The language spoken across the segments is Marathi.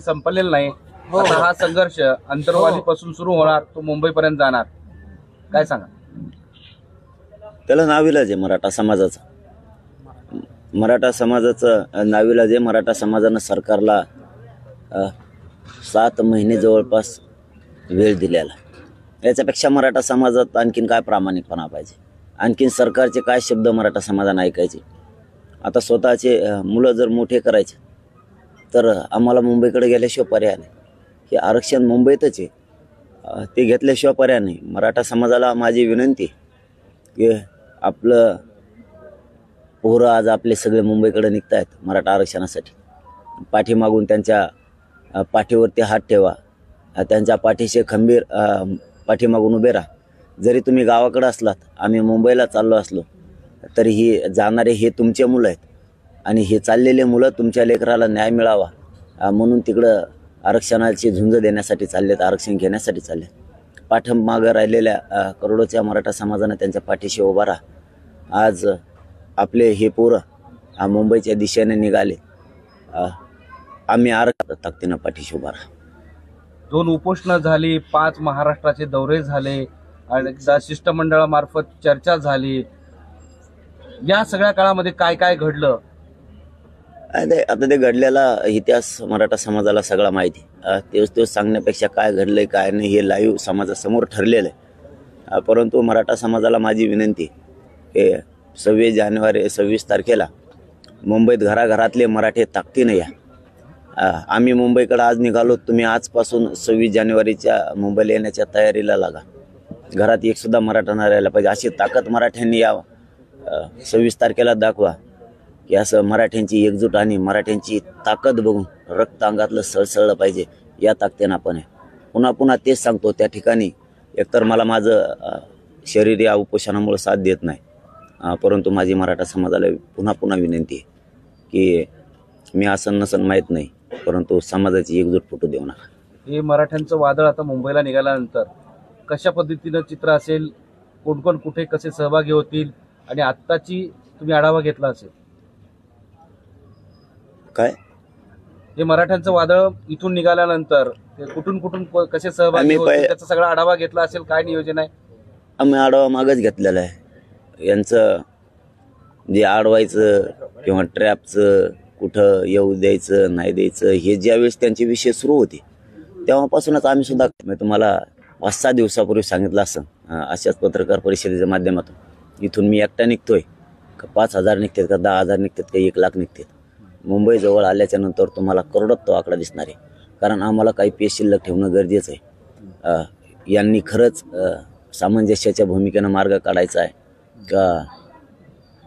संपलेला नाही। आता हा संघर्ष अंतरवालीपासून सुरू होणार, तो मुंबईपर्यंत जाणार, काय सांगा? त्याला नाविलाज आहे मराठा समाजाचा। मराठा समाजाचं नाविलाज आहे। मराठा समाजानं सरकारला 7 महिने जवळपास वेळ दिलेला। याच्यापेक्षा मराठा समाजात आणखीन काय प्रामाणिकपणा पाहिजे? आणखीन सरकारचे काय शब्द मराठा समाजाने ऐकायचे? आता स्वतःचे मुलं जर मोठे करायचे तर आम्हाला मुंबईकडे गेल्याशिवाय पर्याय नाही। हे आरक्षण मुंबईतच आहे, ते घेतल्याशिवाय पर्याय नाही। मराठा समाजाला माझी विनंती की आपलं पोरं आज आपले सगळे मुंबईकडे निघतायत मराठा आरक्षणासाठी। पाठीमागून त्यांच्या पाठीवरती हात ठेवा, त्यांच्या पाठीशी खंबीर पाठीमागून उभे राहा। जरी तुम्ही गावाकडे असलात, आम्ही मुंबईला चाललो असलो तरी ही जाणारे हे तुमचे मुलं आहेत आणि हे चाललेले मुलं तुमच्या लेकराला न्याय मिळावा म्हणून तिकडं आरक्षणाची झुंज देण्यासाठी चाललेत, आरक्षण घेण्यासाठी चाललेत। पाठीमागं राहिलेल्या करोडोच्या मराठा समाजाने त्यांच्या पाठीशी उभा राहा। आज आपले हे पोरं मुंबईच्या दिशेने निघाले, आम्ही आरक्षण ताकदीनं पाठीशी उभा राहा। 2 उपोषणं झाली, 5 महाराष्ट्राचे दौरे झाले आणि शिष्टमंडळामार्फत चर्चा झाली। या सगळ्या काळामध्ये काय काय घडलं? आता ते घडलेला इतिहास मराठा समाजाला सगळा माहिती। तेच सांगण्यापेक्षा काय घडलंय काय नाही हे लाईव्ह समाजासमोर ठरलेलं आहे। परंतु मराठा समाजाला माझी विनंती की 26 तारखेला मुंबईत घराघरातले मराठे ताकदीने या। आम्ही मुंबईकडे आज निघालो, तुम्ही आजपासून 26 जानेवारीच्या मुंबईला येण्याच्या तयारीला लागा। घरात एक सुद्धा मराठा नाही राहिला पाहिजे, अशी ताकद मराठ्यांनी यावं। 26 तारखेला दाखवा की असं मराठ्यांची एकजूट आणि मराठ्यांची ताकद बघून रक्त अंगातलं सळसळलं पाहिजे। या ताकदीनं आपण पुन्हा पुन्हा तेच सांगतो। त्या ठिकाणी एकतर मला माझं शरीर या उपोषणामुळे साथ देत नाही, परंतु माझी मराठा समाजाला पुन्हा पुन्हा विनंती आहे की मी असं नसन माहीत नाही, परंतु समाजाची एकजूट फुटू देऊ नका। हे मराठ्यांचं वादळ आता मुंबईला निघाल्यानंतर कशा पद्धतीनं चित्र असेल, कोण कोण कुठे कसे सहभागी होतील, आणि आत्ताची तुम्ही आढावा घेतला असेल काय? हे मराठ्यांचं वादळ इथून निघाल्यानंतर ते कुठून कुठून कसे सहभागी होतील त्याचा सगळा आढावा घेतला असेल, काय नियोजन आहे? आम्ही आढावा मागच घेतलेला आहे। यांचं जे अडवायचं किंवा ट्रॅपचं, कुठं येऊ द्यायचं नाही द्यायचं, हे ज्यावेळेस त्यांचे विषय सुरू होते तेव्हापासूनच आम्ही सुद्धा, मी तुम्हाला 5-6 दिवसापूर्वी सांगितलं असं अशाच पत्रकार परिषदेच्या माध्यमातून, इथून मी एकटा निघतोय का 5,000 निघतात का 10,000 निघतात का 1,00,000 निघतात? मुंबई जवळ आल्याच्या नंतर तुम्हाला करोडोत तो आकडा दिसणार आहे, कारण आम्हाला काही पेश शिल्लक ठेवणं गरजेचं आहे। यांनी खरंच सामंजस्याच्या भूमिकेनं मार्ग काढायचा आहे का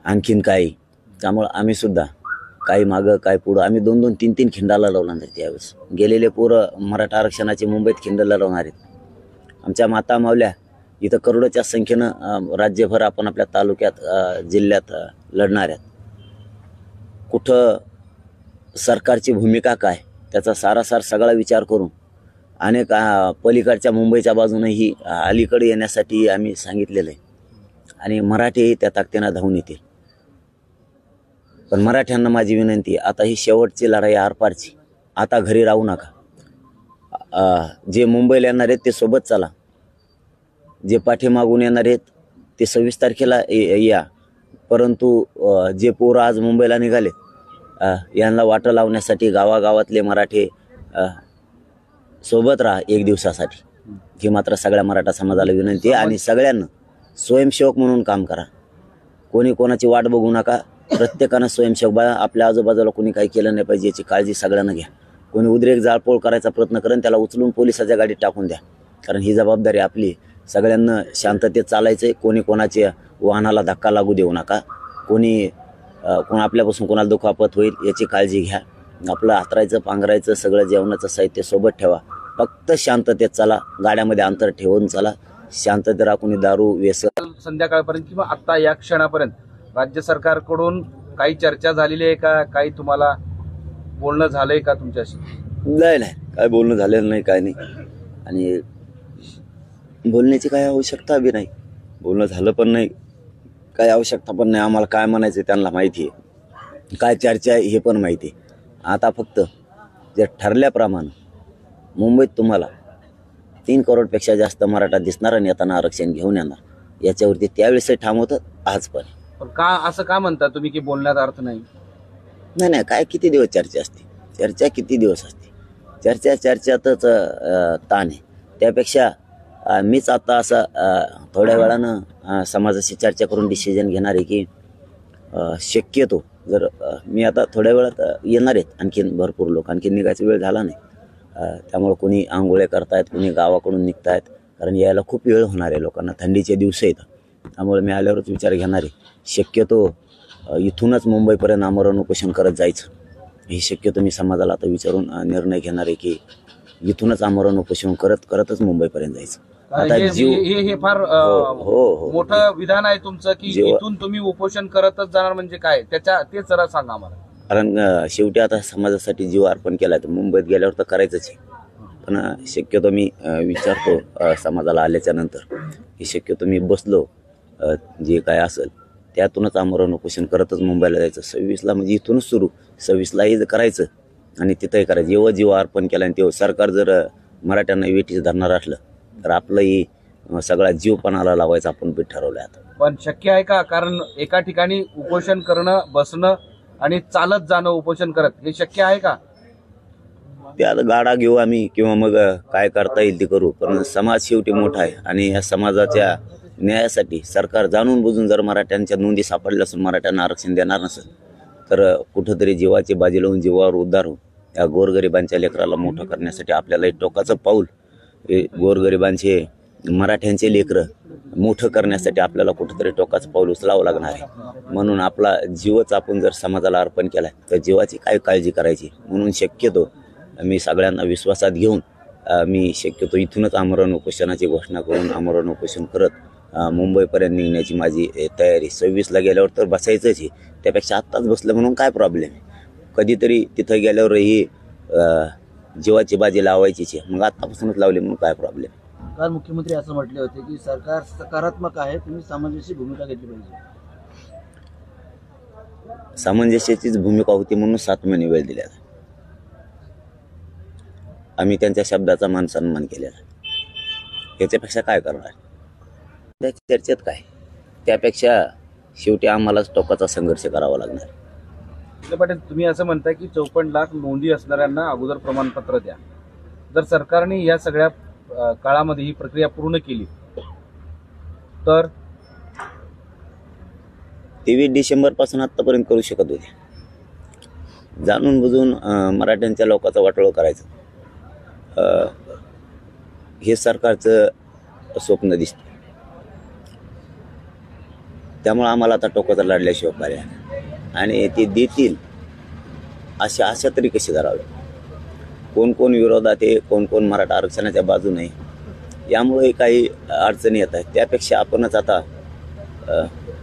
आणखीन काही? त्यामुळं आम्ही सुद्धा काही मागं काय पुढं, आम्ही 2-2, 3-3 खिंडाला लावणार आहेत त्यावेळेस। गेलेले पोरं मराठा आरक्षणाचे मुंबईत खिंडाला लावणार आहेत। आमच्या माता मावल्या इथं करोडोच्या संख्येनं राज्यभर आपण आपल्या तालुक्यात जिल्ह्यात लढणार आहेत। कुठं सरकारची भूमिका काय त्याचा सारासार सगळा विचार करून अनेक पलीकडच्या मुंबईच्या बाजूनही अलीकडे येण्यासाठी आम्ही सांगितलेलं आहे आणि मराठीही त्या ताकदीनं धावून येतील। पण मराठ्यांना माझी विनंती, आता ही शेवटची लढाई आरपारची, आता घरी राहू नका। जे मुंबईला येणार आहेत ते सोबत चला, जे पाठीमागून येणार आहेत ते 26 तारखेला या, परंतु जे पोरं आज मुंबईला निघाले यांना वाटं लावण्यासाठी गावागावातले मराठे सोबत राहा 1 दिवसासाठी, ही मात्र सगळ्या मराठा समाजाला विनंती आहे। आणि सगळ्यांना स्वयंसेवक म्हणून काम करा, कोणी कोणाची वाट बघू नका। प्रत्येकानं स्वयंसेवक बघा, आपल्या आजूबाजूला कोणी काही केलं नाही पाहिजे याची काळजी सगळ्यांना घ्या। कोणी उद्रेक जाळपोळ करायचा प्रयत्न करेन त्याला उचलून पोलिसाच्या गाडीत टाकून द्या, कारण ही जबाबदारी आपली। सगळ्यांना शांततेत चालायचं आहे, कोणी कोणाच्या वाहनाला धक्का लागू देऊ नका, कोणी आपल्यापासून कोणाला दुखापत होईल याची काळजी घ्या। आपलं हातरायचं पांघरायचं सगळं जेवणाचं साहित्य सोबत ठेवा, फक्त शांततेत चला, गाड्यामध्ये अंतर ठेवून चला, शांततेत राखून दारू व्यसन। संध्याकाळपर्यंत किंवा आता या क्षणापर्यंत राज्य सरकारकडून काही चर्चा झालेली आहे का? काही तुम्हाला बोलणं झालंय का तुमच्याशी? नाही, काय बोलणं झालेलं नाही, काय नाही, आणि बोलण्याची काय आवश्यकता बी नाही, बोलणं झालं पण नाही, काय आवश्यकता पण नाही। आम्हाला काय म्हणायचं त्यांना माहिती आहे, काय चर्चा आहे हे पण माहिती आहे। आता फक्त जर ठरल्याप्रमाणे मुंबईत तुम्हाला 3 करोडपेक्षा जास्त मराठा दिसणार आणि येताना आरक्षण घेऊन येणार, याच्यावरती त्यावेळेसही ठाम होतं, आज पण. पण का असं का म्हणता तुम्ही की बोलण्यात अर्थ नाही? नाही, काय किती दिवस चर्चा असते? चर्चा किती दिवस असते? चर्चातच ताण आहे. त्यापेक्षा मीच आता असं थोड्या वेळानं समाजाशी चर्चा करून डिसिजन घेणार आहे की शक्यतो जर मी आता थोड्या वेळात येणार आहेत आणखीन भरपूर लोक, आणखीन निघायचा वेळ झाला नाही. त्यामुळे कोणी आंघोळे करतायत, कोणी गावाकडून निघतायत, कारण यायला खूप वेळ होणार आहे लोकांना, थंडीचे दिवस आहेत. त्यामुळे मी आल्यावरच विचार घेणार आहे. शक्यतो इथूनच मुंबईपर्यंत आमरण उपोषण करत जायचं, हे शक्यतो मी समाजाला आता विचारून निर्णय घेणार आहे की इथूनच आमरण उपोषण करतच मुंबईपर्यंत जायचं. आता हे फार हो. मोठं विधान आहे तुमचं की इथून तुम्ही उपोषण करतच जाणार, म्हणजे काय ते जरा सांगा मला. कारण शेवटी आता समाजासाठी जीव अर्पण केला तर मुंबईत गेल्यावर तर करायचंच आहे. पण शक्यतो मी विचारतो समाजाला आल्याच्या नंतर की शक्यतो मी बसलो जे काय असेल त्यातूनच आमरण उपोषण करतच मुंबईला जायचं. 26ला म्हणजे इथूनच सुरू, 26लाही करायचं आणि तिथंही करायचं. जेव्हा जीव अर्पण केला आणि तेव्हा सरकार जर मराठ्यांना वेठीस धरणार असलं तर आपलंही सगळा जीव पणाला लावायचं आपण पीठ ठरवलं आता. पण शक्य आहे का? कारण एका ठिकाणी उपोषण करणं, बसणं आणि चालत जाणं उपोषण करत, हे शक्य आहे का? ते आता गाडा घेऊ आम्ही किंवा मग काय करता येईल ते करू, पण समाज शेवटी मोठा आहे आणि या समाजाच्या न्यायासाठी सरकार जाणून बुजून जर मराठ्यांच्या नोंदी सापडल्या असून मराठ्यांना आरक्षण देणार नसेल तर कुठंतरी जीवाची बाजी लावून जीवावर उद्धार होऊन या गोरगरिबांच्या लेकराला मोठं करण्यासाठी आपल्याला एक टोकाचं पाऊल, गोरगरिबांचे मराठ्यांचे लेकरं मोठं करण्यासाठी आपल्याला कुठंतरी टोकाचं पाऊल उचलावं लागणार आहे. म्हणून आपला जीवच आपण जर समाजाला अर्पण केला तर जीवाची काय काळजी करायची. म्हणून शक्यतो मी सगळ्यांना विश्वासात घेऊन मी शक्यतो इथूनच आमरण उपोषणाची घोषणा करून आमरण उपोषण करत मुंबईपर्यंत निघण्याची माझी तयारी. 26ला गेल्यावर तर बसायचंच आहे, त्यापेक्षा आत्ताच बसलं म्हणून काय प्रॉब्लेम आहे. कधीतरी तिथं गेल्यावरही जीवाची बाजी लावायचीच आहे, मग आत्तापासूनच लावली म्हणून काय प्रॉब्लेम. काल मुख्यमंत्री असं म्हटले होते की सरकार सकारात्मक आहे, तुम्ही सामंजस्य भूमिका घेतली पाहिजे. सामंजस्याचीच भूमिका होती म्हणून 7 महिने वेळ दिला. आम्ही त्यांच्या शब्दाचा मान सन्मान केलेला. याच्यापेक्षा काय करणार? त्या चर्चेत काय, त्यापेक्षा शेवटी आम्हालाच टोकाचा संघर्ष करावा लागणार. पाटील, तुम्ही असं म्हणताय की 54 लाख नोंदी असणाऱ्यांना अगोदर प्रमाणपत्र द्या. जर सरकारने या सगळ्या काळामध्ये ही प्रक्रिया पूर्ण केली तर 23 डिसेंबर पासून आतापर्यंत करू शकत होते. जाणून बुजून मराठ्यांच्या लोकांचा वाटोळं करायचं हे सरकारचं स्वप्न दिसतं. त्यामुळे आम्हाला आता टोकाचा लढल्याशिवाय पर्याय आणि ते देतील अशी आशा तरी कशी धरावी. कोण विरोधात आहे, कोण मराठा आरक्षणाच्या बाजूने, यामुळे काही अडचणी येत आहेत. त्यापेक्षा आपणच आता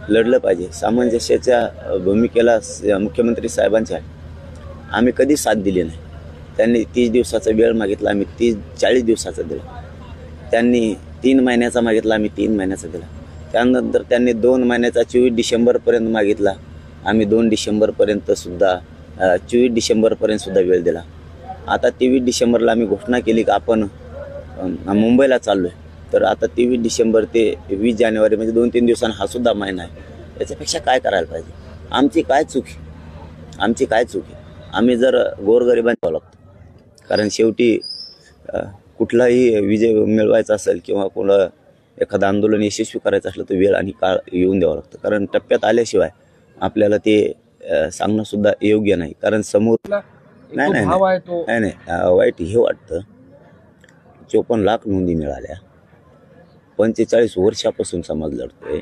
लढलं पाहिजे. सामंजस्याच्या भूमिकेला मुख्यमंत्री साहेबांच्या आम्ही कधी साथ दिली नाही. त्यांनी 30 दिवसाचा वेळ मागितला, आम्ही 40 दिवसाचा दिला. त्यांनी 3 महिन्याचा मागितला, आम्ही 3 महिन्याचा दिला. त्यानंतर त्यांनी 2 महिन्याचा 24 डिसेंबरपर्यंत मागितला, आम्ही 2 डिसेंबरपर्यंत सुद्धा 24 डिसेंबरपर्यंत सुद्धा वेळ दिला. आता 23 डिसेंबरला आम्ही घोषणा केली की आपण मुंबईला चाललो आहे. तर आता 23 डिसेंबर ते 20 जानेवारी म्हणजे 2-3 दिवसांना हा सुद्धा महिना आहे. याच्यापेक्षा काय करायला पाहिजे? आमची काय चूक आहे? आम्ही जर गोरगरिबांना लागतो, कारण शेवटी कुठलाही विजय मिळवायचा असेल किंवा कोणा एखादं आंदोलन यशस्वी करायचं असलं तर वेळ आणि काळ येऊन द्यावं लागतं. कारण टप्प्यात आल्याशिवाय आपल्याला ते सांगणं सुद्धा योग्य नाही. कारण समोर नाही वाईट हे वाटतं. 54 लाख नोंदी मिळाल्या, 45 वर्षापासून समाज लढतोय,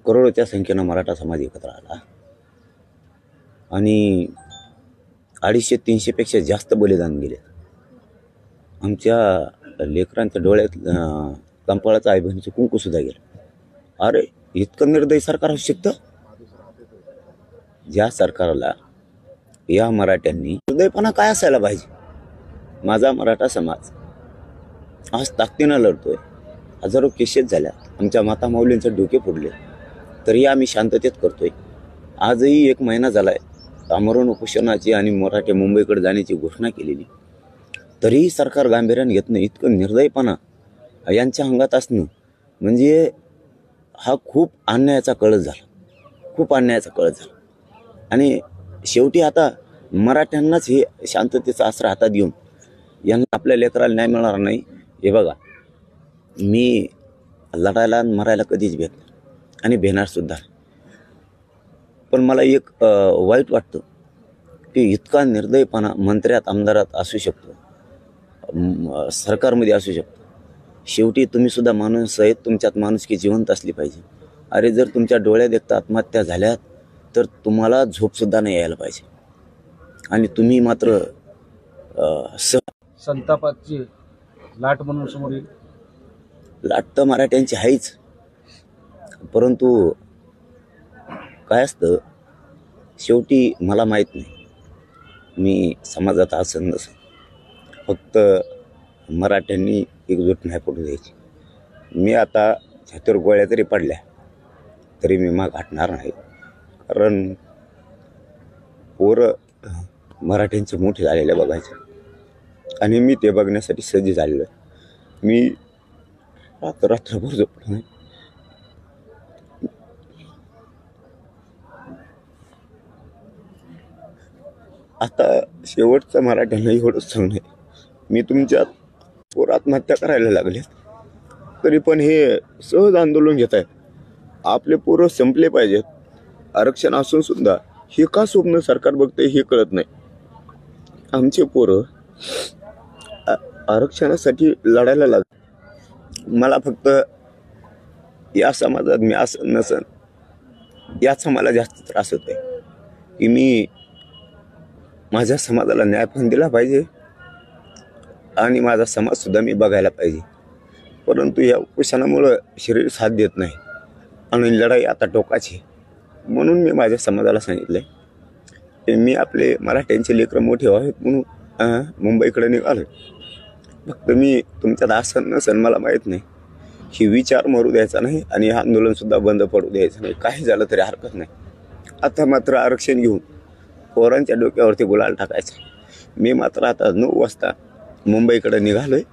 करोडोच्या संख्येनं मराठा समाज एकत्र आला आणि 250-300 पेक्षा जास्त बलिदान गेले. आमच्या लेकरांच्या डोळ्यात कंपाळाचं आई बहिणीचं कुंकू सुद्धा गेलं. अरे इतकं निर्दयी सरकार असू शकतं? ज्या सरकारला या मराठ्यांनी हृदयपणा काय असायला पाहिजे. माझा मराठा समाज आज ताकदीनं लढतोय. हजारो केसेस झाल्या, आमच्या माता माऊलींचे डोके फोडले, तरी आम्ही शांततेत करतोय. आजही 1 महिना झालाय आमरण उपोषणाची आणि मराठे मुंबईकडे जाण्याची घोषणा केलेली, तरीही सरकार गांभीर्याने घेत नाही. इतकं निर्दयपणा यांच्या अंगात असणं म्हणजे हा खूप अन्यायाचा कळस झाला, खूप अन्यायाचा कळस झाला. आणि शेवटी आता मराठ्यांनाच हे शांततेचा आसरा हातात घेऊन यांना आपल्या लेकराला न्याय मिळणार नाही. हे बघा, मी लढायला आणि मरायला कधीच भेट नाही आणि भेटणार सुद्धा नाही. पण मला एक वाईट वाटतं की इतका निर्दयपणा मंत्र्यात आमदारात असू शकतो, सरकारमध्ये असू शकतो. शेवटी तुम्ही सुद्धा माणूस आहेत, तुमच्यात माणुसकी जिवंत असली पाहिजे. अरे जर तुमच्या डोळ्यात एकदा आत्महत्या झाल्यात तर तुम्हाला झोपसुद्धा नाही यायला पाहिजे. आणि तुम्ही मात्र संतापाची लाट म्हणून समोर येईल. लाट तर मराठ्यांची आहेच, परंतु काय असतं शेवटी मला माहीत नाही, मी समाजात असं नसेल, फक्त मराठ्यांनी एकजूट नाही पडू द्यायची. मी आता छातीवर गोळ्या जरी पडल्या तरी मी माग हटणार नाही. कारण पोरं मराठ्यांचे मोठे झालेले बघायचे आणि मी ते बघण्यासाठी सज्ज झालेलो आहे. मी रात्रभर झोपलो नाही. आता शेवटचं मराठ्यांना एवढंच सांगणं आहे, मी तुमच्यात पोरं आत्महत्या करायला लागले तरी पण हे सहज आंदोलन घेत आहेत. आपले पोरं संपले पाहिजेत. आरक्षण असून सुद्धा हे का स्वप्न सरकार बघते हे कळत नाही. आमचे पोरं आरक्षणासाठी लढायला लागले. मला फक्त या समाजात मी असं नसन याचा मला जास्त त्रास होतोय की मी माझ्या समाजाला न्याय पण दिला पाहिजे आणि माझा समाजसुद्धा मी बघायला पाहिजे. परंतु या उपोषणामुळं शरीर साथ देत नाही आणि लढाई आता टोकाची. म्हणून मी माझ्या समाजाला सांगितलं की मी आपले मराठ्यांचे लेकरं मोठे व्हावेत म्हणून मुंबईकडे निघालो. फक्त मी तुमच्यात असं नसन मला माहीत नाही, ही विचार मरू द्यायचा नाही आणि हे आंदोलनसुद्धा बंद पडू द्यायचं नाही. काही झालं तरी हरकत नाही. आता मात्र आरक्षण घेऊन पोरांच्या डोक्यावरती गुलाल टाकायचा. मी मात्र आता 9 वाजता मुंबईकडे निघालो आहे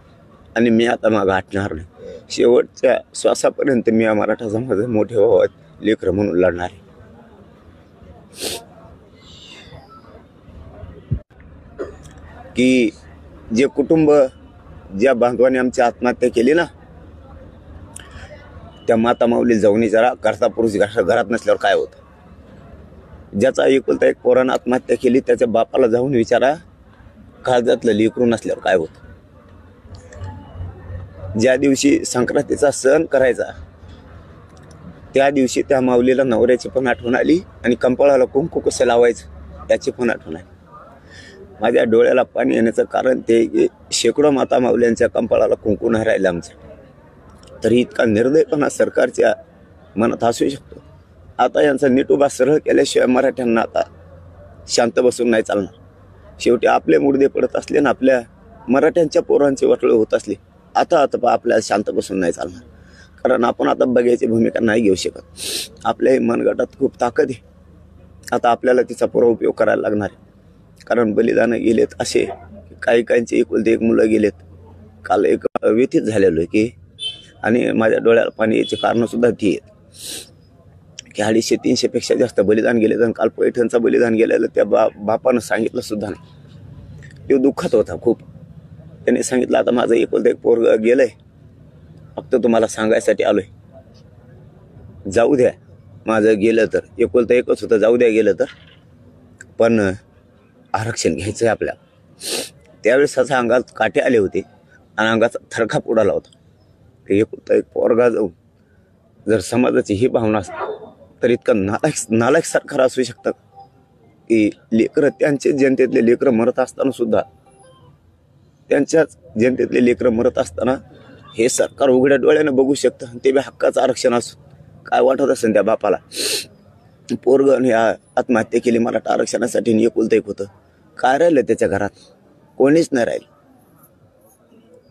आणि मी आता मागं हटणार नाही. शेवटच्या श्वासापर्यंत मी या मराठा समाज मोठे व्हावं लेकरं म्हणून लढणार आहे. की जे कुटुंब ज्या बांधवाने आमची आत्महत्या केली ना, त्या माता माऊली जाऊन जरा करता पुरुष घरात नसल्यावर काय होतं. ज्याचा एकुलता एक पोरानं आत्महत्या केली त्याच्या बापाला जाऊन विचारा काळजातलं लेकरू नसल्यावर काय होतं. ज्या दिवशी संक्रांतीचा सण करायचा त्या दिवशी त्या माऊलीला नवऱ्याची पण आठवण आली आणि कंपाळाला कुंकू कसं लावायचं याची पण आठवण आली. माझ्या डोळ्याला पाणी येण्याचं कारण ते की शेकडो माता माऊल्यांच्या कंपाळाला कुंकू नाही राहिलं आमचं. तरी इतका निर्दयपणा सरकारच्या मनात असू शकतो. आता यांचा नीटोबा सरळ केल्याशिवाय मराठ्यांना आता शांत बसून नाही चालणार. शेवटी आपले मुर्दे पडत असले ना, आपल्या मराठ्यांच्या पोरांचे वाटोळे होत असले, आता आपल्याला शांत बसून नाही चालणार. कारण आपण आता बघायची भूमिका नाही घेऊ शकत. आपल्या मनगटात खूप ताकद आहे. आता आपल्याला तिचा पुरा उपयोग करायला लागणार आहे. कारण बलिदानं गेलेत असे काहींचे एकुलते एक मुलं गेलेत. काल एक व्यथित झालेलो आहे की, आणि माझ्या डोळ्याला पाणी याची कारणंसुद्धा ती आहेत की 250-300 पेक्षा जास्त बलिदान गेलेत. आणि काल पैठणचं बलिदान गेलेलं त्या बापानं सांगितलं सुद्धा नाही. तो दुःखात होता खूप. त्याने सांगितलं आता माझं एकुलतं एक पोरग गेलंय, फक्त तुम्हाला सांगायसाठी आलोय, जाऊ द्या. माझं गेलं तर एकुलतं एकच होतं, जाऊ द्या गेलं तर, पण आरक्षण घ्यायचं आहे आपल्याला. त्यावेळेस त्याच्या अंगात काटे आले होते आणि अंगाचा थरकाप उडाला होता. एकुलता एक पोरगा जाऊन जर समाजाची ही भावना असते तर इतकं नालायक सरकार असू शकतं की लेकरं त्यांचे जनतेतले लेकरं मरत असताना सुद्धा, त्यांच्याच जनतेतले लेकरं मरत असताना हे सरकार उघड्या डोळ्यानं बघू शकतं. ते बी हक्काचं आरक्षण असो. काय वाटत असेल त्या बापाला. पोरगण ह्या आत्महत्या केली मराठा आरक्षणासाठी, एकुलतं एक होतं. काय राहिलं त्याच्या घरात? कोणीच नाही राहिलं.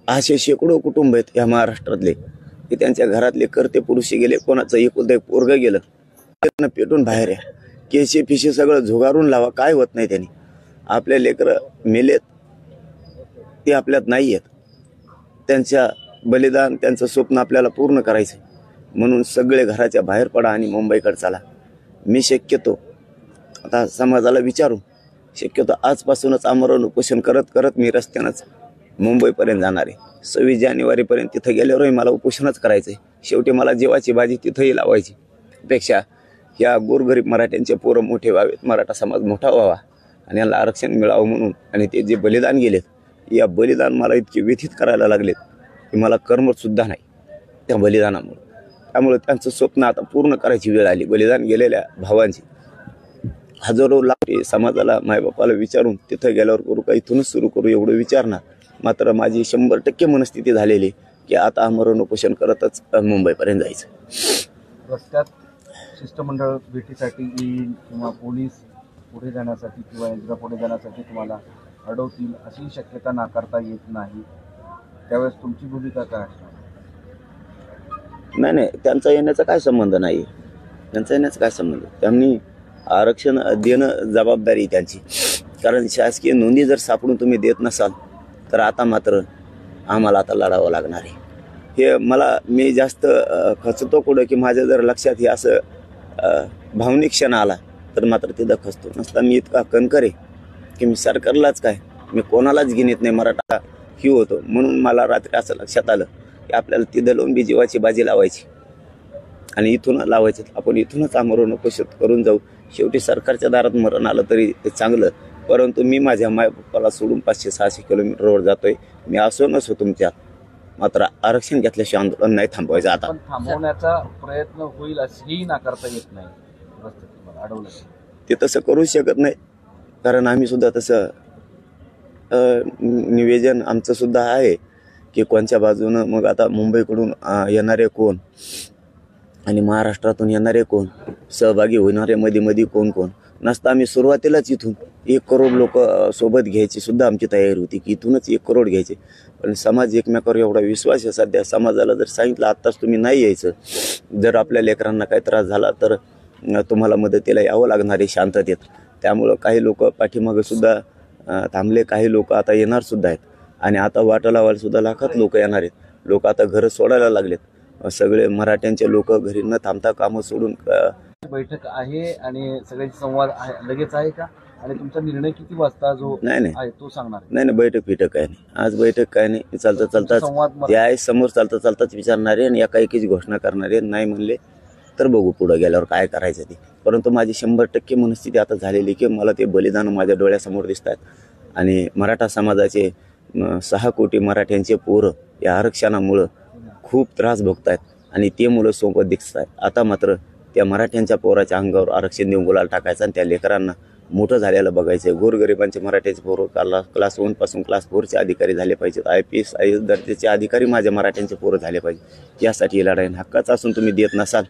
असे शेकडो कुटुंब आहेत या महाराष्ट्रातले की त्यांच्या घरातले करते पुरुषी गेले, कोणाचं एकुलतं एक पोरगं गेलं, पेटून बाहेर आहे. केशे फिशे सगळं झुगारून लावा, काय होत नाही त्यांनी. आपले लेकरं मेलेत ते आपल्यात नाही आहेत. त्यांच्या बलिदान, त्यांचं स्वप्न आपल्याला पूर्ण करायचं. म्हणून सगळे घराच्या बाहेर पडा आणि मुंबईकडे चला. मी शक्यतो आता समाजाला विचारून शक्यतो आजपासूनच आमरण उपोषण करत करत मी रस्त्यानंच मुंबईपर्यंत जाणार आहे. 26 जानेवारीपर्यंत तिथं गेल्यावरही मला उपोषणच करायचं आहे. शेवटी मला जीवाची बाजी तिथंही लावायची. पेक्षा या गोरगरीब मराठ्यांचे पोरं मोठे व्हावेत, मराठा समाज मोठा व्हावा आणि याला आरक्षण मिळावं म्हणून. आणि ते जे बलिदान गेलेत, या बलिदान मला इतके व्यथित करायला लागलेत की मला कर्मसुद्धा नाही त्या बलिदानामुळे. त्यामुळे त्यांचं स्वप्न आता पूर्ण करायची वेळ आली. बलिदान गेलेल्या भावांची हजारो लाख समाजाला, मायबापाला विचारून तिथं गेल्यावर करू का इथूनच सुरू करू एवढं विचारणार. मात्र माझी 100% मनस्थिती झालेली की आता आमरण उपोषण करतच मुंबईपर्यंत जायचं. रस्त्यात शिष्टमंडळ भेटीसाठी येईल किंवा पोलीस पुढे जाण्यासाठी किंवा यंत्रणा पुढे जाण्यासाठी तुम्हाला अडवतील अशी शक्यता नाकारता येत नाही. त्यावेळेस तुमची भूमिका काय असणार? नाही, त्यांचा येण्याचा काय संबंध नाही. त्यांचा येण्याचा काय संबंध. त्यांनी आरक्षण देणं जबाबदारी त्यांची. कारण शासकीय नोंदी जर सापडून तुम्ही देत नसाल तर आता मात्र आम्हाला आता लढावं लागणार आहे. हे मी जास्त खचतो कुठं की माझ्या जर लक्षात हे असं भावनिक क्षण आला तर मात्र तिथं खचतो. नसता मी इतका कणकर आहे की मी सरकारलाच काय, मी कोणालाच गिनीत नाही. मराठा ही होतो म्हणून मला रात्री असं लक्षात आलं की आपल्याला तिथं लावून बी जीवाची बाजी लावायची आणि इथून लावायचं. आपण इथूनच आमरण उपोषण करून जाऊ. शेवटी सरकारच्या दारात मरण आलं तरी ते चांगलं, परंतु मी माझ्या मायबापाला सोडून 500-600 किलोमीटरवर जातोय. मी असो नसो तुमच्यात, मात्र आरक्षण घेतल्याशिवाय आंदोलन नाही थांबवायचं. आता पण थांबवण्याचा प्रयत्न होईल असंही नाकारता येत नाही. रस्त्यात तुम्हाला अडवलं ते तसं करू शकत नाही, कारण आम्ही सुद्धा तसं निवेदन आमचं सुद्धा आहे की कोणत्या बाजूनं. मग आता मुंबईकडून येणारे कोण आणि महाराष्ट्रातून येणारे कोण, सहभागी होणारे मध्ये कोण नसता. आम्ही सुरुवातीलाच इथून 1 करोड लोक सोबत घ्यायची सुद्धा आमची तयारी होती की इथूनच 1 करोड घ्यायचे. पण समाज एकमेकावर एवढा विश्वास आहे सध्या. समाजाला जर सांगितलं आत्ताच तुम्ही नाही यायचं, जर आपल्या लेकरांना काही त्रास झाला तर तुम्हाला मदतीला यावं लागणार आहे शांततेत. त्यामुळं काही लोक पाठीमागं सुद्धा थांबले, काही लोक आता येणार सुद्धा आहेत. आणि आता वाटा लावायला सुद्धा लाखात लोक येणार आहेत. लोक आता घरं सोडायला लागलेत. सगळे मराठ्यांचे लोक घरी न थांबता कामं सोडून. बैठक आहे आणि सगळ्यांचे संवाद लगेच आहे का? आणि तुमचा निर्णय किती वाजता जो नाही आहे तो सांगणार? नाही, बैठक काय नाही. आज बैठक काय नाही. चालताच ते आहे समोर, चालताच विचारणारे आणि एकाएकीच घोषणा करणारे. नाही म्हणले तर बघू पुढे गेल्यावर काय करायचं ते. परंतु माझी 100% मनस्थिती आता झालेली की मला ते बलिदान माझ्या डोळ्यासमोर दिसत आहेत. आणि मराठा समाजाचे 6 कोटी मराठ्यांचे पोरं या आरक्षणामुळं खूप त्रास भोगत आहेत आणि ते मुलं सोबत दिसत आहेत. आता मात्र त्या मराठ्यांच्या पोराच्या अंगावर आरक्षण देऊन गुलाल टाकायचं आणि त्या लेकरांना मोठं झालेलं बघायचं. गोरगरिबांचे मराठ्याचे पोरं क्लास 1 पासून क्लास 4चे अधिकारी झाले पाहिजेत. IPS IAS दर्जाचे अधिकारी माझ्या मराठ्यांचे पोरं झाले पाहिजे. यासाठी लढाई हक्काचं असून तुम्ही देत नसाल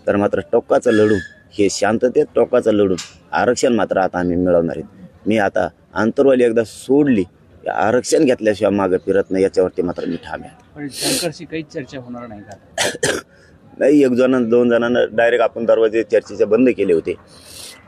तर मात्र टोकाचं लढून, हे शांततेत टोकाचं लढून आरक्षण मात्र आता आम्ही मिळवणार आहेत. मी आता आंतरवाली एकदा सोडली, आरक्षण घेतल्याशिवाय मागं फिरत नाही, याच्यावरती मात्र मी ठाम आहे. पण शंकरशी काहीच चर्चा होणार नाही का? नाही, 1-2 जणांना डायरेक्ट आपण दरवाजे चर्चेचे बंद केले होते.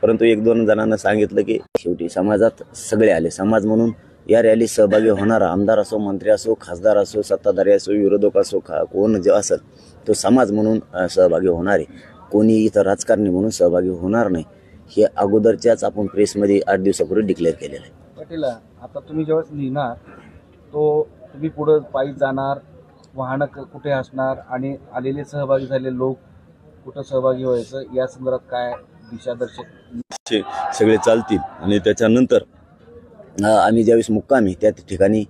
परंतु 1-2 जणांना सांगितलं की शेवटी समाजात सगळे आले. समाज म्हणून या रॅली सहभागी होणारा आमदार असो, मंत्री असो, खासदार असो, सत्ताधारी असो, विरोधक असो, कोण जे असेल तो समाज म्हणून सहभागी होणार आहे. कोणी इथं राजकारणी म्हणून सहभागी होणार नाही. हे अगोदरच्याच आपण प्रेसमध्ये 8 दिवसापूर्वी डिक्लेअर केलेलं आहे. पाटील, आता तुम्ही ज्यावेळेस लिहिणार तो तुम्ही पुढं पायी जाणार, वाहनं कुठे असणार आणि आलेले सहभागी झालेले लोक कुठं सहभागी व्हायचं या संदर्भात काय दिशादर्शक सगळे चालतील. आणि त्याच्यानंतर आम्ही ज्यावेळेस मुक्कामी त्या ठिकाणी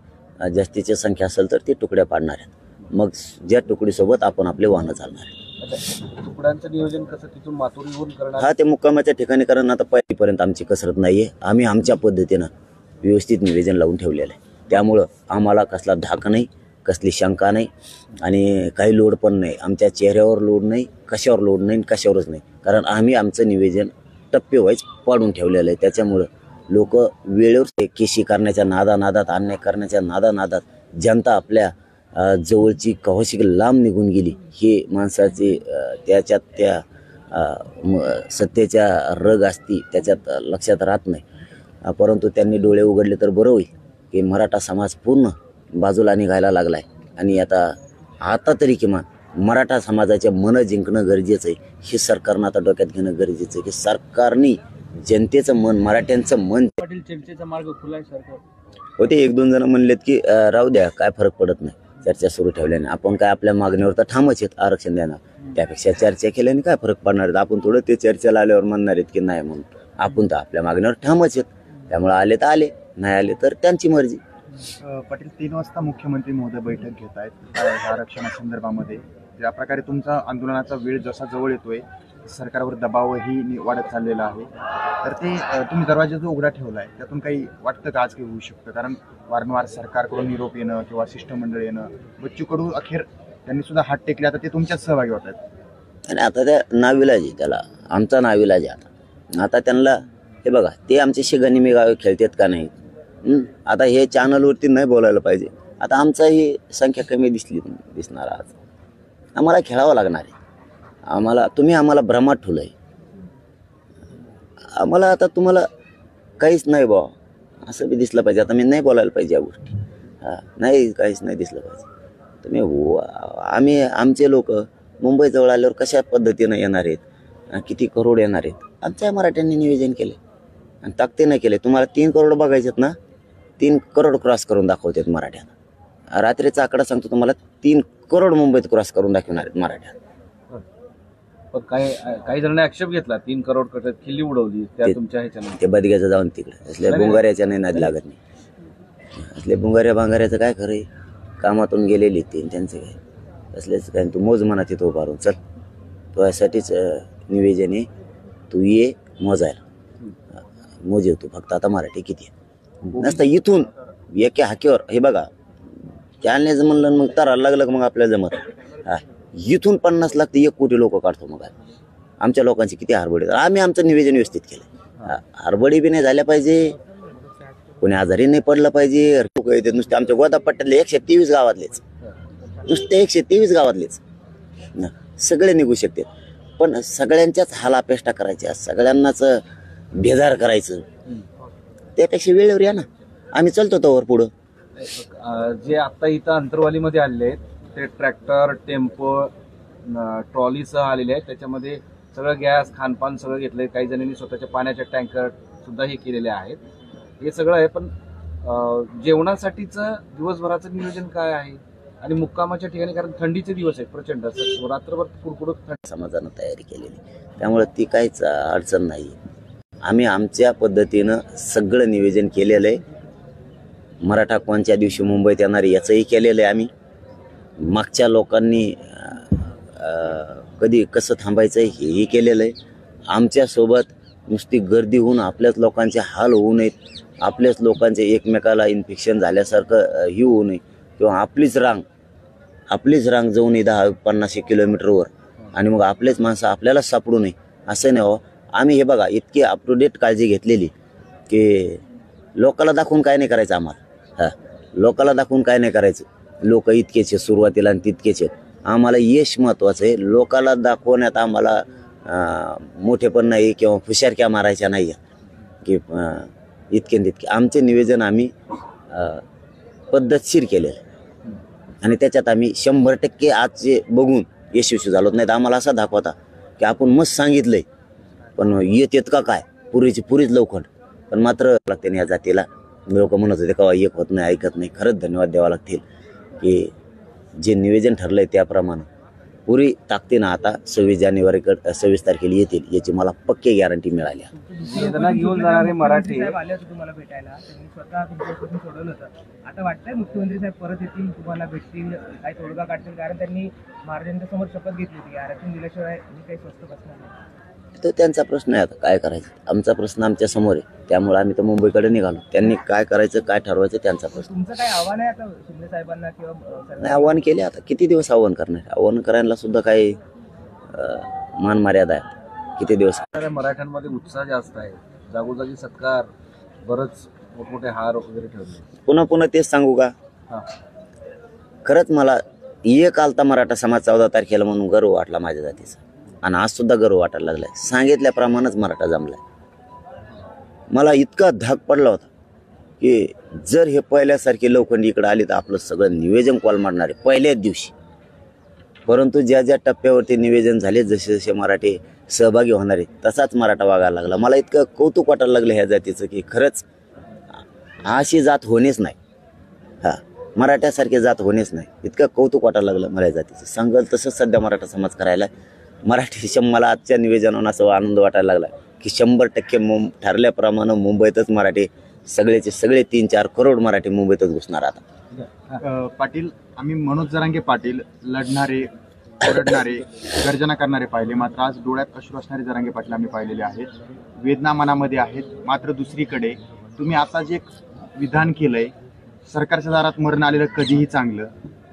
जास्तीची संख्या असेल तर ते तुकड्या पाडणार आहेत. मग ज्या तुकडीसोबत आपण आपले वाहनं चालणार आहे. तुकड्यांचं नियोजन कसं तिथून माथुरीहून करणार? हा, ते मुक्कामाच्या ठिकाणी, कारण आता पहिलीपर्यंत आमची कसरत नाहीये. आम्ही आमच्या पद्धतीनं व्यवस्थित नियोजन लावून ठेवलेलं आहे. त्यामुळं आम्हाला कसला धाक नाही, कसली शंका नाही आणि काही लोड पण नाही. आमच्या चेहऱ्यावर लोड नाही, कशावर लोड नाही, कशावरच नाही. कारण आम्ही आमचं नियोजन टप्पे वाईज पाडून ठेवलेलं आहे. त्याच्यामुळं लोक वेळेवर केशी करण्याच्या नादानादात, अन्याय करण्याच्या नादानादात जनता आपल्या जवळची कवाशी लांब निघून गेली. हे माणसाचे त्याच्यात त्या सत्तेच्या रग असती त्याच्यात लक्षात राहत नाही. परंतु त्यांनी डोळे उघडले तर बरं होईल की मराठा समाज पूर्ण बाजूला निघायला लागला आहे आणि आता तरी किमान मराठा समाजाचे मनं जिंकणं गरजेचं आहे. हे सरकारनं आता डोक्यात घेणं गरजेचं आहे की सरकारने जनतेचं मन, मराठ्यांचं मन. पाटील चर्चेचा मार्ग खुला आहे सरकार. होते 1-2 जण म्हणलेत की राहू द्या, काय फरक पडत नाही चर्चा सुरू ठेवल्याने. आपण काय आपल्या मागणीवर तर ठामच आहेत आरक्षण देणार, त्यापेक्षा चर्चा केल्याने काय फरक पडणार आहेत. आपण थोडं ते चर्चेला आल्यावर म्हणणार आहेत की नाही म्हणून. आपण तर आपल्या मागणीवर ठामच आहेत. त्यामुळे आले तर आले, नाही आले तर त्यांची मर्जी. पाटील 3 वाजता मुख्यमंत्री महोदय बैठक घेत आहेत आरक्षणासंदर्भामध्ये. ज्या प्रकारे तुमचा आंदोलनाचा वेळ जसा जवळ येतोय सरकारवर दबावही वाढत चाललेला आहे, तर ते तुम्ही दरवाजा जो उघडा ठेवला आहे त्यातून काही वाटतं का आज काही होऊ शकतं? कारण वारंवार सरकारकडून निरोप येणं किंवा शिष्टमंडळ येणं, बच्चू कडू अखेर त्यांनी सुद्धा हात टेकले, आता ते तुमच्याच सहभागी होत आहेत. आणि आता त्या नाविलाज आहे, त्याला आमचा नाविलाज आहे. आता त्यांना हे बघा, ते आमचे शेगानी मी गावे खेळतात का नाही. आता हे चॅनलवरती नाही बोलायला पाहिजे. आता आमचाही संख्या कमी दिसणार आज. आम्हाला खेळावं लागणार आहे. तुम्ही आम्हाला भ्रमात ठेवलं आहे. आम्हाला आता तुम्हाला काहीच नाही बा असं बी दिसलं पाहिजे. आता मी नाही बोलायला पाहिजे या गोष्टी. नाही, काहीच नाही दिसलं पाहिजे. तुम्ही आमचे लोक मुंबईजवळ आल्यावर कशा पद्धतीनं येणार आहेत, किती करोड येणार आहेत, आमच्या मराठ्यांनी नियोजन केले आणि ताकदीनं केले. तुम्हाला 3 करोड बघायचेत ना, 3 करोड क्रॉस करून दाखवतात मराठ्यांना. रात्रीचा आकडा सांगतो तुम्हाला, 3 करोड मुंबईत क्रॉस करून दाखवणार आहेत मराठ्या. पण काही जणांनी आक्षेप घेतला 3 करोड कटत खिल्ली उडवली त्या तुमच्या ह्याच्यानं. ते बदग्याचं जाऊन तिकडे असल्या बुंगाऱ्याच्या नाही नाद लागत नाही. असले बुंगाऱ्याचं काय खरं आहे, कामातून गेलेली ते त्यांचं काय असलेच काय. तू मोज म्हणा तिथं उभारून चल, तो यासाठीच निवेदन आहे. तू ये मोजायला, मोजे तू फक्त. आता मराठी किती नसतं इथून एका हाकेवर. हे बघा, त्याने म्हणलं मग तरायला लागलं मग आपल्याला जमत. इथून 50 लाख ते 1 कोटी लोक काढतो. मग आमच्या लोकांची किती हरबडी. आम्ही आमचं निवेदन व्यवस्थित केलं. हरबडी बी नाही झाल्या पाहिजे, कोणी आजारी नाही पडलं पाहिजे. लोक येते नुसते आमच्या गोदापट्ट्यातले 123 गावातलेच, नुसते 123 गावातलेच सगळे निघू शकते. पण सगळ्यांच्याच हालापेष्टा करायच्या, सगळ्यांनाच बेजार करायचं, त्यापेक्षा वेळेवर या ना. आम्ही चलतो तोवर पुढं. जे आता इथं अंतरवालीमध्ये आलेले आहेत ते ट्रॅक्टर, टेम्पो, ट्रॉलीसह आलेले आहेत. त्याच्यामध्ये सगळं गॅस, खानपान सगळं घेतलंय. काही जणांनी स्वतःच्या पाण्याचे टँकर सुद्धा हे केलेले आहेत. हे सगळं आहे. पण जेवणासाठीचं दिवसभराचं नियोजन काय आहे आणि मुक्कामाच्या ठिकाणी, कारण थंडीचे दिवस आहेत प्रचंड, रात्रभर कुडकुडत समाजानं तयारी केलेली, त्यामुळे ती काहीच अडचण नाही. आम्ही आमच्या पद्धतीनं सगळं नियोजन केलेलं आहे. मराठा कोणत्या दिवशी मुंबईत येणार याचंही केलेलं आहे आम्ही. मागच्या लोकांनी कधी कसं थांबायचं हेही केलेलं आहे. आमच्यासोबत नुसती गर्दी होऊन आपल्याच लोकांचे हाल होऊ नयेत, आपल्याच लोकांचे एकमेकाला इन्फेक्शन झाल्यासारखं ही होऊ नये, किंवा आपलीच रांग जाऊ नये 10-50 किलोमीटरवर आणि मग आपलेच माणसं आपल्यालाच सापडू नये, असं नाही हो. आम्ही हे बघा इतकी अप टू डेट काळजी घेतलेली की लोकाला दाखवून काय नाही करायचं आम्हाला. लोकाला दाखवून काय नाही करायचं. लोक इतकेच आहेत सुरुवातीला आणि तितकेच आहेत. आम्हाला यश महत्त्वाचं आहे. लोकाला दाखवण्यात आम्हाला मोठेपण नाही किंवा हुशारक्या मारायच्या नाही की इतके तितके. आमचे निवेदन आम्ही पद्धतशीर केलेलं आणि त्याच्यात आम्ही 100% आजचे बघून यशस्वी झालो. नाही तर आम्हाला असा दाखवता की आपण मस्त सांगितलंय पण येत का काय, पुरीच लवखंड. पण मात्र लागते या जातीला लोक म्हणत होते का एक होत नाही, ऐकत नाही. खरंच धन्यवाद द्यावा लागतील की जे निवेदन ठरलंय त्याप्रमाणे पुरी ताकदीनं आता 26 तारखेला येतील याची मला पक्की गॅरंटी मिळाली. वेदना घेऊन जाणारे मराठी आले होते तुम्हाला भेटायला, त्यांनी स्वतः तुमच्यापासून सोडवलं होतं. आता वाटतंय मुख्यमंत्री साहेब परत येतील, तुम्हाला भेटतील, काही तोडगा काढतील, कारण त्यांनी महाराजांच्या समोर शपथ घेतली होती आरक्षण दिल्याशिवाय मी काही स्वस्त बसणार नाही. तो त्यांचा प्रश्न आहे. आता काय करायचं, आमचा प्रश्न आमच्या समोर आहे. त्यामुळे आम्ही तर मुंबईकडे निघालो. त्यांनी काय करायचं काय ठरवायचं त्यांचा प्रश्न. तुमचं काय आव्हान आहे आता शिंदे साहेबांना किंवा नाही आव्हान केले. आता किती दिवस आव्हान करणार, आव्हान करायला सुद्धा काही मान मर्यादा आहे. किती दिवस. मराठ्यांमध्ये उत्साह जास्त आहे, जागोजागी सत्कार, बरंच मोठमोठे हार वगैरे ठेवले. पुन्हा तेच सांगू का, खरंच मला एक आलता मराठा समाज 14 तारखेला म्हणून गर्व वाटला माझ्या जातीचा. आणि आज सुद्धा गर्व वाटायला लागलाय. सांगितल्याप्रमाणेच मराठा जमलाय. मला इतका धाक पडला होता की जर हे पहिल्यासारखे लोखंडी इकडे आले तर आपलं सगळं नियोजन कोलमडणार आहे पहिल्याच दिवशी. परंतु ज्या ज्या टप्प्यावरती निवेदन झाले, जसे जसे मराठी सहभागी होणार आहेत तसाच मराठा वागायला लागला. मला इतकं कौतुक वाटायला लागलं ह्या जातीचं की खरंच अशी जात होणेच नाही. हा, मराठ्यासारखी जात होणेच नाही. इतकं कौतुक वाटायला लागलं मला जातीचं. सांगल तसंच सध्या मराठा समाज करायला. मराठी मला आजच्या निवेदनावर असं आनंद वाटायला लागला की 100% ठरल्याप्रमाणे मुंबईतच मराठी सगळेचे सगळे 3-4 करोड मराठी मुंबईतच घुसणार आता. पाटील, आम्ही मनोज जरांगे पाटील लढणारे, ओरडणारे, गर्जना करणारे पाहिले, मात्र आज डोळ्यात अश्रू असणारे जरांगे पाटील आम्ही पाहिलेले आहेत. वेदना मनामध्ये आहेत. मात्र दुसरीकडे तुम्ही आता जे विधान केलंय, सरकारच्या दारात मरण आलेलं कधीही चांगलं,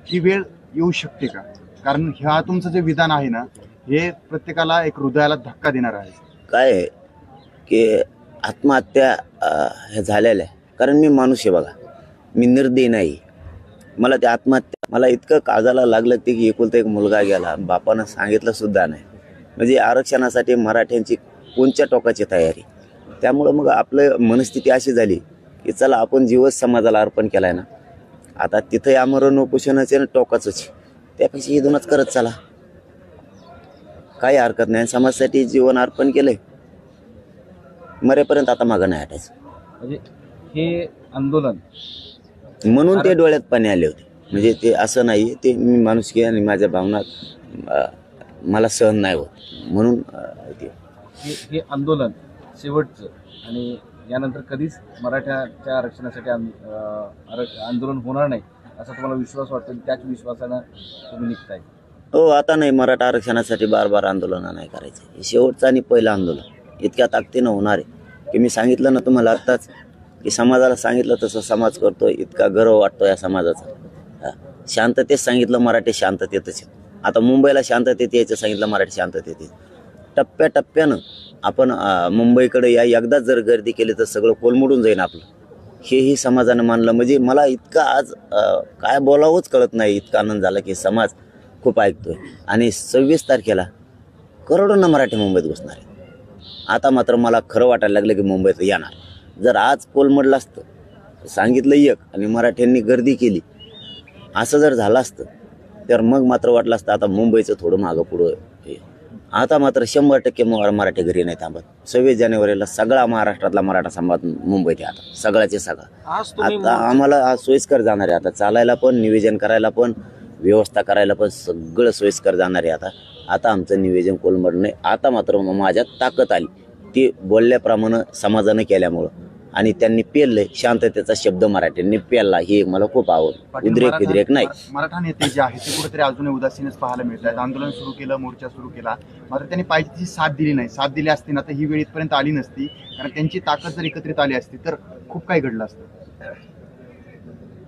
ही वेळ येऊ शकते का? कारण ह्या तुमचं जे विधान आहे ना, हे प्रत्येकाला एक हृदयाला धक्का देणार आहे. काय आहे की आत्महत्या हे झालेल्या आहे. कारण मी माणूस आहे बघा, मी निर्दयी नाही. मला ते आत्महत्या, मला इतकं काळजाला लागलं ते की एकुलता एक मुलगा गेला, बापानं सांगितलं सुद्धा नाही. म्हणजे आरक्षणासाठी मराठ्यांची कोणत्या टोकाची तयारी. त्यामुळं मग आपलं मनस्थिती अशी झाली की चला आपण जीवच समाजाला अर्पण केलाय ना, आता तिथं आमरण उपोषणाचे ना टोकाचंच, त्यापेक्षा हे दोनच करत चला, काही हरकत नाही. समाजासाठी जीवन अर्पण केलंय, मरेपर्यंत आता मागं नाही हटायचं. म्हणजे हे आंदोलन म्हणून ते डोळ्यात पाणी आले होते. म्हणजे ते असं नाही, ते मी माणुसकी आणि माझ्या भावना मला सहन नाही होत म्हणून हे आंदोलन शेवटचं, आणि यानंतर कधीच मराठ्याच्या आरक्षणासाठी आंदोलन होणार नाही असा तुम्हाला विश्वास वाटतो. त्याच विश्वासानं तुम्ही निघताय. हो, आता नाही मराठा आरक्षणासाठी बार आंदोलन नाही करायचं. हे शेवटचं आणि पहिलं आंदोलन इतक्या ताकदीनं होणार आहे की मी सांगितलं ना तुम्हाला आत्ताच की समाजाला सांगितलं तसं समाज करतो. इतका गर्व वाटतो या समाजाचा. शांततेत सांगितलं मराठी शांततेतच. आता मुंबईला शांततेत यायचं सांगितलं मराठी शांततेत. टप्प्याटप्प्यानं आपण मुंबईकडे एकदाच जर गर्दी केली तर सगळं कोलमडून जाईल आपलं, हेही समाजानं मानलं. म्हणजे मला इतका आज काय बोलावंच कळत नाही, इतका आनंद झाला की समाज खूप ऐकतोय. आणि 26 तारखेला करोडोंना मराठी मुंबईत घुसणार आहे. आता मात्र मला खरं वाटायला लागलं की मुंबईत येणार. जर आज कोलमडलं असतं, सांगितलं एक आणि मराठ्यांनी गर्दी केली, असं जर झालं असतं तर मग मात्र वाटलं असतं आता मुंबईचं थोडं मागं पुढं. आता मात्र 100% मराठी घरी नाही थांबत. 26 जानेवारीला सगळा महाराष्ट्रातला मराठा समाज मुंबईत आहे. आता सगळ्याचे सगळा. आता आम्हाला आज सोयीस्कर जाणार आहे. आता चालायला पण, नियोजन करायला पण, व्यवस्था करायला पण सगळं सोयीस्कर जाणार आहे. आता आमचं नियोजन कोलमड नाही. आता मात्र माझ्यात ताकद आली ती बोलल्याप्रमाणे समाजानं केल्यामुळं, आणि त्यांनी पेललंय शांततेचा शब्द मराठ्यांनी पेलला. हे मला खूप आवडतं. उद्रेक नाही. मराठा नेते जे आहेत ते कुठेतरी अजूनही उदासीनच पाहायला मिळत आहेत. आंदोलन सुरू केलं, मोर्चा सुरू केला, मात्र त्यांनी पाहिजे तशी साथ दिली नाही. साथ दिली असती ना तर ही वेळ इथपर्यंत आली नसती. कारण त्यांची ताकद जर एकत्रित आली असती तर खूप काही घडलं असतं.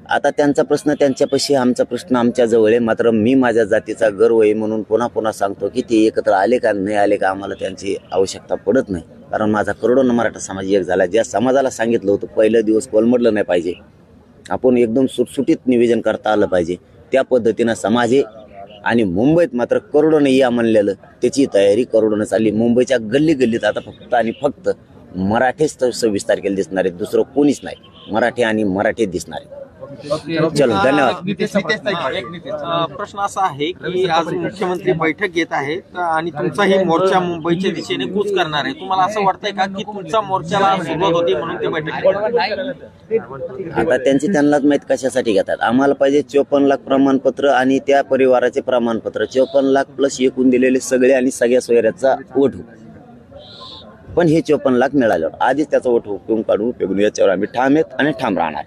आता त्यांचा प्रश्न त्यांच्यापाशी, आमचा प्रश्न आमच्या जवळ आहे. मात्र मी माझ्या जातीचा गर्व आहे म्हणून पुन्हा सांगतो की ते एकत्र आले का नाही आले का आम्हाला त्यांची आवश्यकता पडत नाही. कारण माझा करोडोंना मराठा समाज एक झाला. ज्या समाजाला सांगितलं होतं पहिलं दिवस कोलमडलं नाही पाहिजे, आपण एकदम सुटसुटीत निवेदन करता आलं पाहिजे, त्या पद्धतीनं समाज आहे. आणि मुंबईत मात्र करोडोनं या म्हणलेलं त्याची तयारी करोडोनं चालली. मुंबईच्या गल्लीत आता फक्त मराठीच 26 तारखेला दिसणार आहेत, दुसरं कोणीच नाही. मराठी आणि मराठीच दिसणार आहेत. चलो, धन्यवाद. प्रश्न असा आहे की आज मुख्यमंत्री बैठक घेत आहेत आणि तुमचाही मोर्चा मुंबईच्या दिशेने कूच करणार आहे. तुम्हाला असं वाटतंय का की तुमचा मोर्चाला सुरुवात होती म्हणून ते बैठक आता त्यांनाच माहित कशासाठी घेतात. आम्हाला पाहिजे 54 लाख प्रमाणपत्र आणि त्या परिवाराचे प्रमाणपत्र. 54 लाख प्लस एकूण दिलेले सगळे आणि सगळ्या सोयऱ्याचा वोट. पण हे 54 लाख मिळाल्यावर आधीच त्याचा वोट उपयोग काढून याच्यावर आम्ही ठाम आहेत आणि ठाम राहणार.